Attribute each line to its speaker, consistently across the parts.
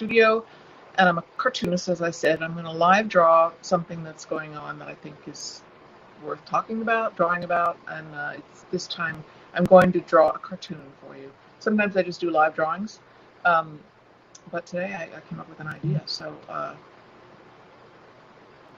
Speaker 1: studio, and I'm a cartoonist, as I said. I'm going to live draw something that's going on that I think is worth talking about, drawing about, and this time I'm going to draw a cartoon for you. Sometimes I just do live drawings, but today I came up with an idea. So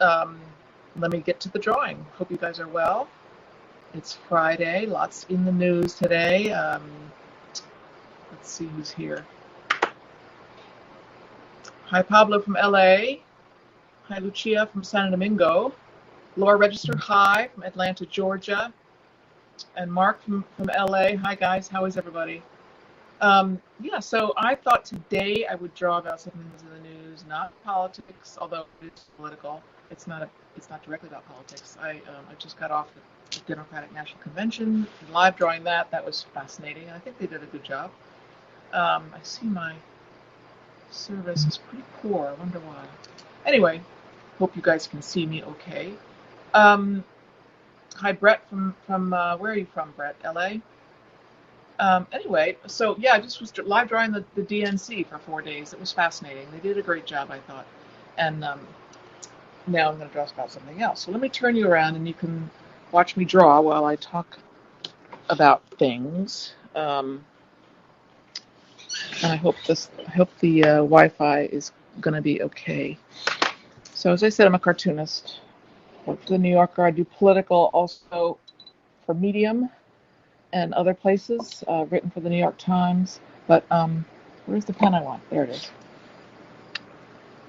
Speaker 1: let me get to the drawing. Hope you guys are well. It's Friday, lots in the news today. Let's see who's here. Hi, Pablo from LA. Hi, Lucia from San Domingo. Laura registered hi from Atlanta, Georgia. And Mark from LA. Hi, guys. How is everybody? Yeah, so I thought today I would draw about something that's in the news, not politics, although it's political. It's not directly about politics. I just got off the Democratic National Convention, live drawing that. That was fascinating. I think they did a good job. I see my service is pretty poor. I wonder why. Anyway, hope you guys can see me okay. Hi, Brett from where are you from, Brett? LA? Anyway, so yeah, I just was live drawing the DNC for 4 days. It was fascinating. They did a great job, I thought. And now I'm going to draw about something else. So let me turn you around and you can watch me draw while I talk about things. And I hope the Wi-Fi is going to be okay. So as I said, I'm a cartoonist. I work for the New Yorker. I do political also for Medium and other places, written for the New York Times. But where's the pen I want? There it is.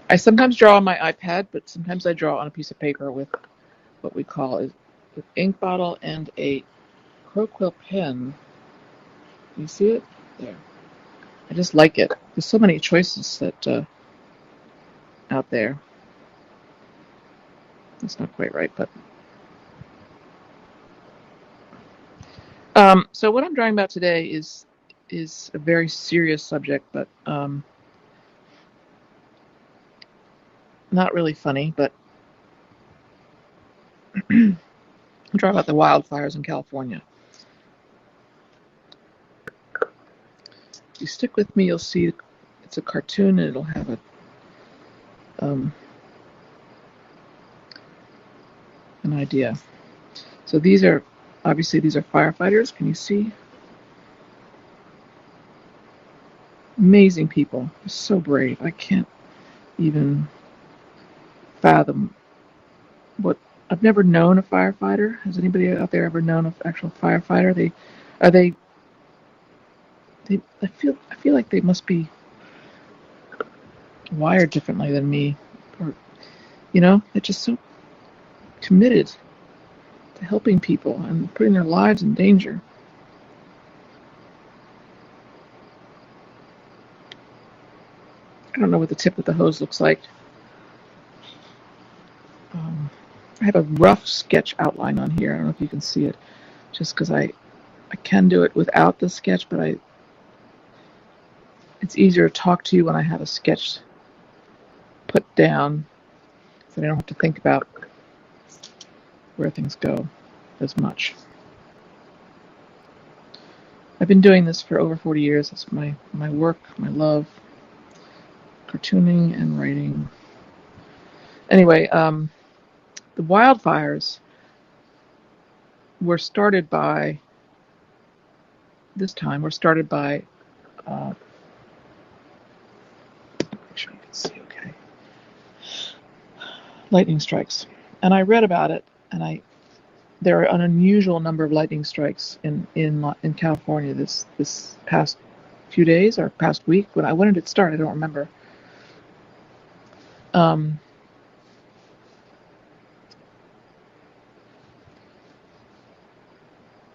Speaker 1: I sometimes draw on my iPad, but sometimes I draw on a piece of paper with what we call an ink bottle and a Crow-Quill pen. You see it? There. I just like it. There's so many choices that out there. That's not quite right, but so what I'm drawing about today is a very serious subject, but not really funny. But I'm drawing about the wildfires in California. If you stick with me, you'll see it's a cartoon, and it'll have an idea. So these are firefighters. Can you see? Amazing people. They're so brave. I can't even fathom what. I've never known a firefighter. Has anybody out there ever known an actual firefighter? I feel like they must be wired differently than me, or they're just so committed to helping people and putting their lives in danger. I don't know what the tip of the hose looks like. I have a rough sketch outline on here. I don't know if you can see it, just because I can do it without the sketch, but it's easier to talk to you when I have a sketch put down, so I don't have to think about where things go as much. I've been doing this for over 40 years. That's my work, my love, cartooning and writing. Anyway, the wildfires were started by make sure you can see okay, lightning strikes. And I read about it, and there are an unusual number of lightning strikes in California this past few days or past week. When did it start? I don't remember.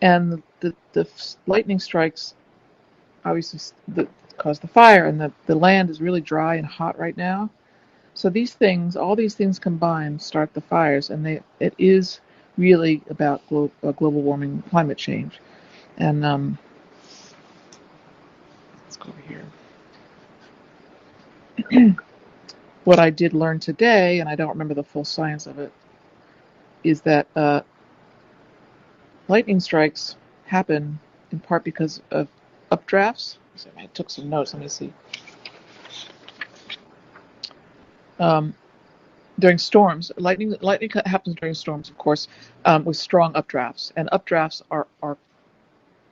Speaker 1: And the lightning strikes obviously cause the fire, and the land is really dry and hot right now. So all these things combined start the fires, and it is really about global warming, climate change. And let's go over here. What I did learn today, and I don't remember the full science of it, is that lightning strikes happen in part because of updrafts. So I took some notes. Let me see. Um, during storms, lightning happens during storms, of course, with strong updrafts, and updrafts are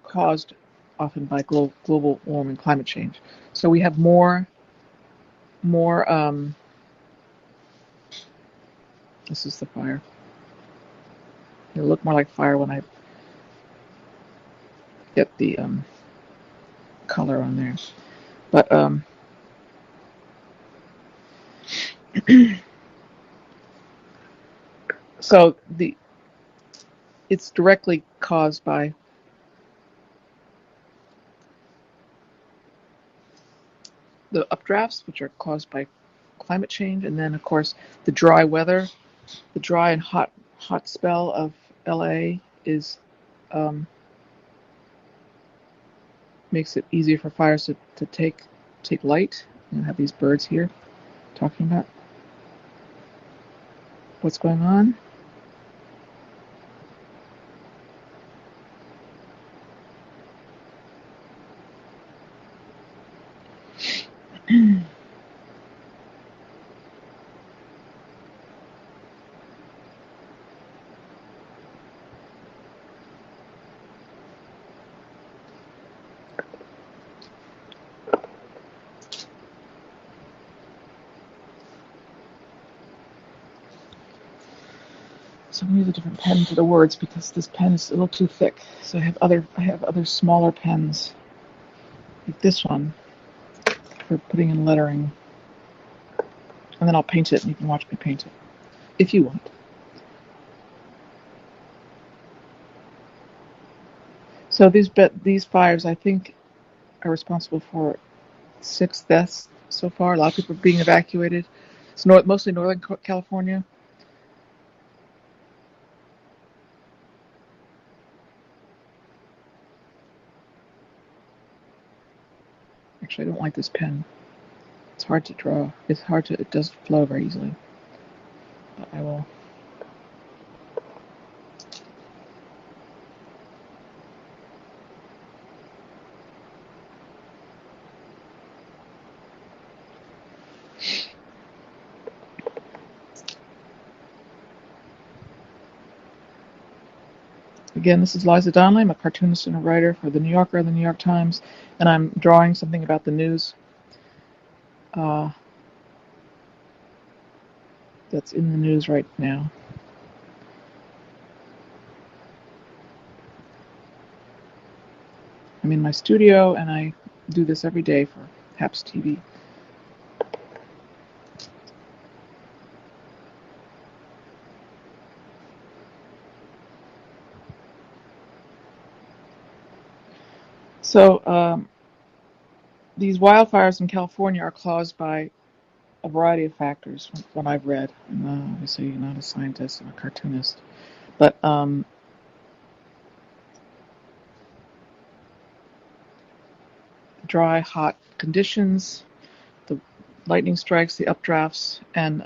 Speaker 1: caused often by global warming, climate change. So we have more. This is the fire. It'll look more like fire when I get the color on there. But so it's directly caused by the updrafts, which are caused by climate change, and then of course the dry weather, the dry and hot spell of LA is makes it easier for fires to take light. And have these birds here talking about what's going on. So I'm going to use a different pen for the words because this pen is a little too thick. So I have other smaller pens, like this one, for putting in lettering. And then I'll paint it, and you can watch me paint it, if you want. So these fires, I think, are responsible for 6 deaths so far. A lot of people are being evacuated. It's mostly Northern California. Actually, I don't like this pen. It's hard to draw. It does flow very easily. But I will. Again, this is Liza Donnelly. I'm a cartoonist and a writer for The New Yorker and The New York Times, and I'm drawing something about the news that's in the news right now. I'm in my studio, and I do this every day for HAPS TV. So these wildfires in California are caused by a variety of factors, from what I've read. I'm obviously not a scientist, I'm a cartoonist. But dry, hot conditions, the lightning strikes, the updrafts, and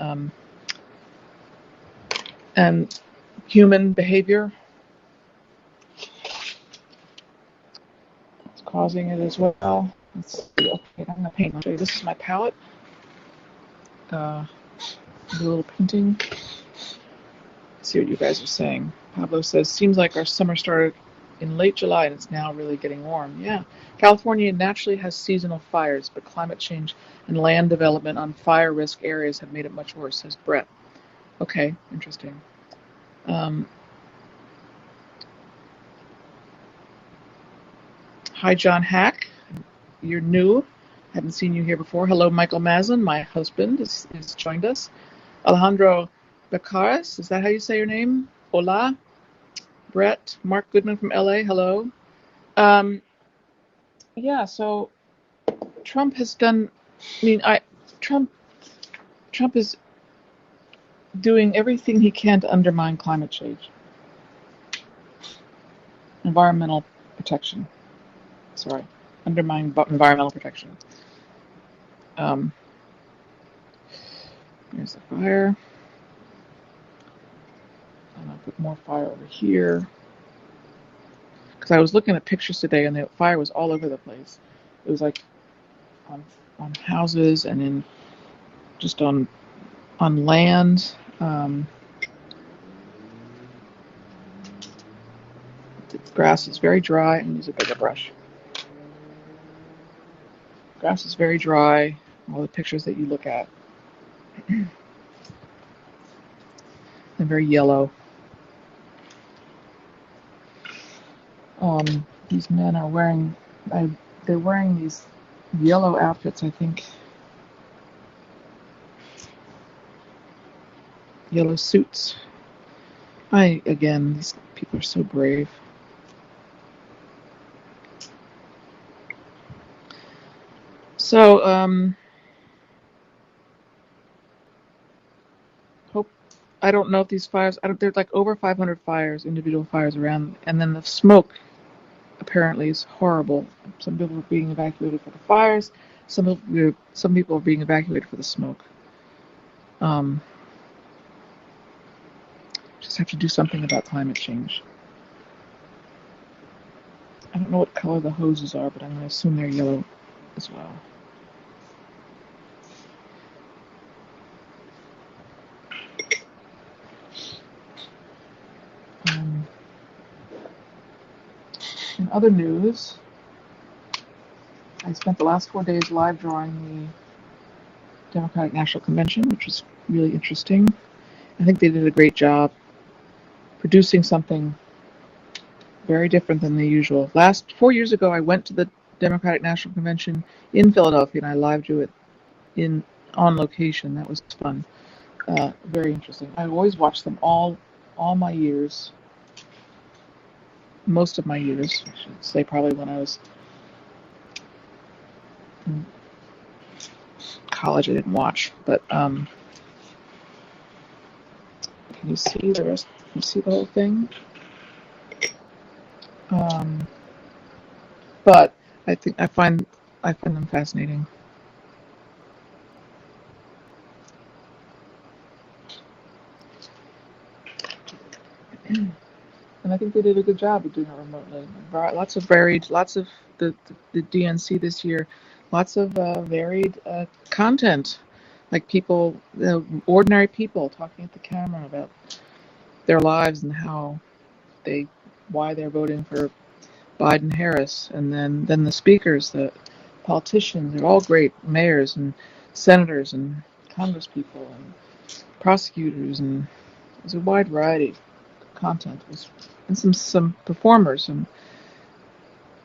Speaker 1: human behavior is causing it as well. Let's see. Okay, I'm going to paint. I'll show you. This is my palette. Do a little painting. Let's see what you guys are saying. Pablo says, seems like our summer started in late July and it's now really getting warm. Yeah. California naturally has seasonal fires, but climate change and land development on fire risk areas have made it much worse, says Brett. Okay, interesting. Hi, John Hack. You're new. Haven't seen you here before. Hello, Michael Maslin. My husband has joined us. Alejandro Becaris, is that how you say your name? Hola. Brett. Mark Goodman from LA. Hello. Yeah, so Trump has done, Trump is doing everything he can to undermine climate change. Environmental protection. Sorry. Undermine environmental protection. Here's the fire. I'm going to put more fire over here. Because I was looking at pictures today and the fire was all over the place. It was like on houses and just on on land. The grass is very dry. I'm going to use a bigger brush. Grass is very dry. All the pictures that you look at. They're very yellow. These men are wearing, they're wearing these yellow outfits, I think. Yellow suits. Again, these people are so brave. So, I don't know if these fires, there's like over 500 fires, individual fires around, and then the smoke apparently is horrible. Some people are being evacuated for the fires, some people are being evacuated for the smoke. Just have to do something about climate change. I don't know what color the hoses are, but I'm going to assume they're yellow as well. In other news, I spent the last 4 days live drawing the Democratic National Convention, which was really interesting. I think they did a great job producing something very different than the usual. 4 years ago, I went to the Democratic National Convention in Philadelphia, and I live drew it on location. That was fun. Very interesting. I always watched them all my years. Most of my years, I should say, probably when I was in college, I didn't watch. But can you see the rest? Can you see the whole thing? But I find them fascinating. And I think they did a good job of doing it remotely. Lots of the DNC this year, lots of varied content, like people, ordinary people talking at the camera about their lives and why they're voting for Biden Harris, and then the speakers, the politicians, they're all great, mayors and senators and congresspeople and prosecutors, and there's a wide variety of content, and some performers, and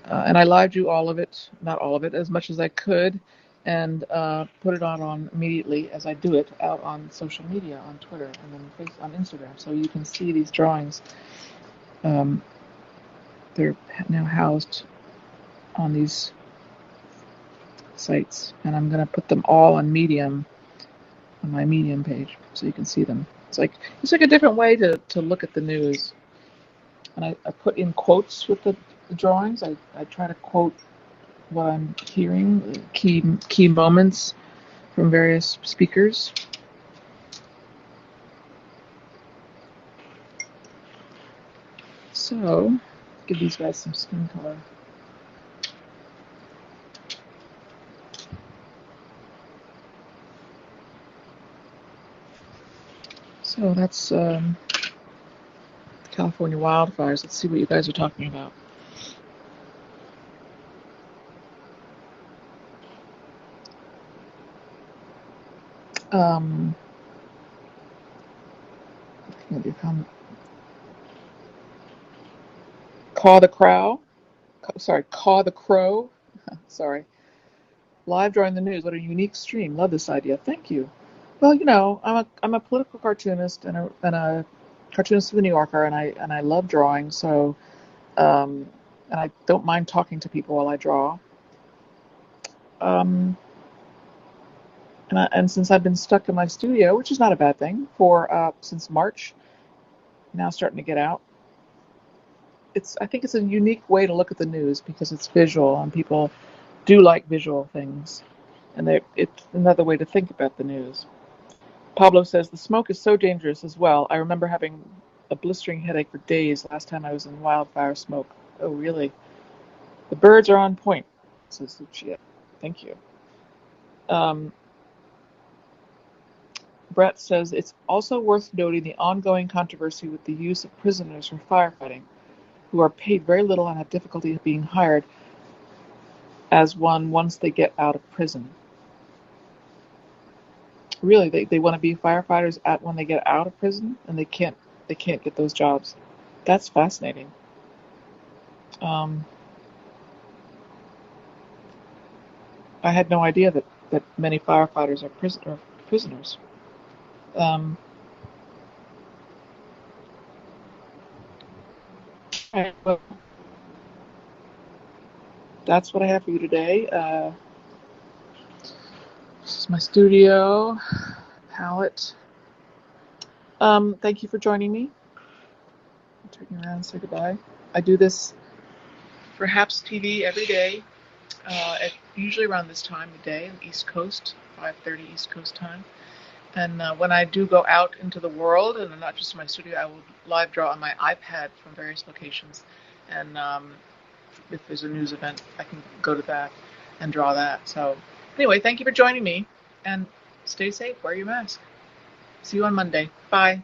Speaker 1: I live drew all of it, not all of it, as much as I could, and put it on immediately as I do it out on social media, on Twitter and then on Instagram, so you can see these drawings. They're now housed on these sites, and I'm going to put them all on Medium, on my Medium page, so you can see them. It's like a different way to look at the news. And I put in quotes with the drawings. I try to quote what I'm hearing, key moments from various speakers. So, give these guys some skin color. So that's California wildfires. Let's see what you guys are talking about. Caw the Crow. Caw the Crow. Sorry. Live drawing the news. What a unique stream. Love this idea. Thank you. Well, I'm a political cartoonist and a cartoonist for the New Yorker, and I love drawing. So, and I don't mind talking to people while I draw. And since I've been stuck in my studio, which is not a bad thing, since March, now starting to get out. I think it's a unique way to look at the news because it's visual, and people do like visual things, and it's another way to think about the news. Pablo says the smoke is so dangerous as well. I remember having a blistering headache for days last time I was in wildfire smoke. Oh, really? The birds are on point, says Lucia. Thank you. Brett says it's also worth noting the ongoing controversy with the use of prisoners for firefighting, who are paid very little and have difficulty being hired as one once they get out of prison. Really, they want to be firefighters when they get out of prison, and they can't get those jobs. That's fascinating. I had no idea that many firefighters are prisoners. Right, well, that's what I have for you today. This is my studio palette. Thank you for joining me. I'll turn you around and say goodbye. I do this for Haps TV every day, usually around this time of day, East Coast, 5:30 East Coast time. And when I do go out into the world, and not just in my studio, I will live draw on my iPad from various locations. And if there's a news event, I can go to that and draw that. So anyway, thank you for joining me, and stay safe, wear your mask. See you on Monday. Bye.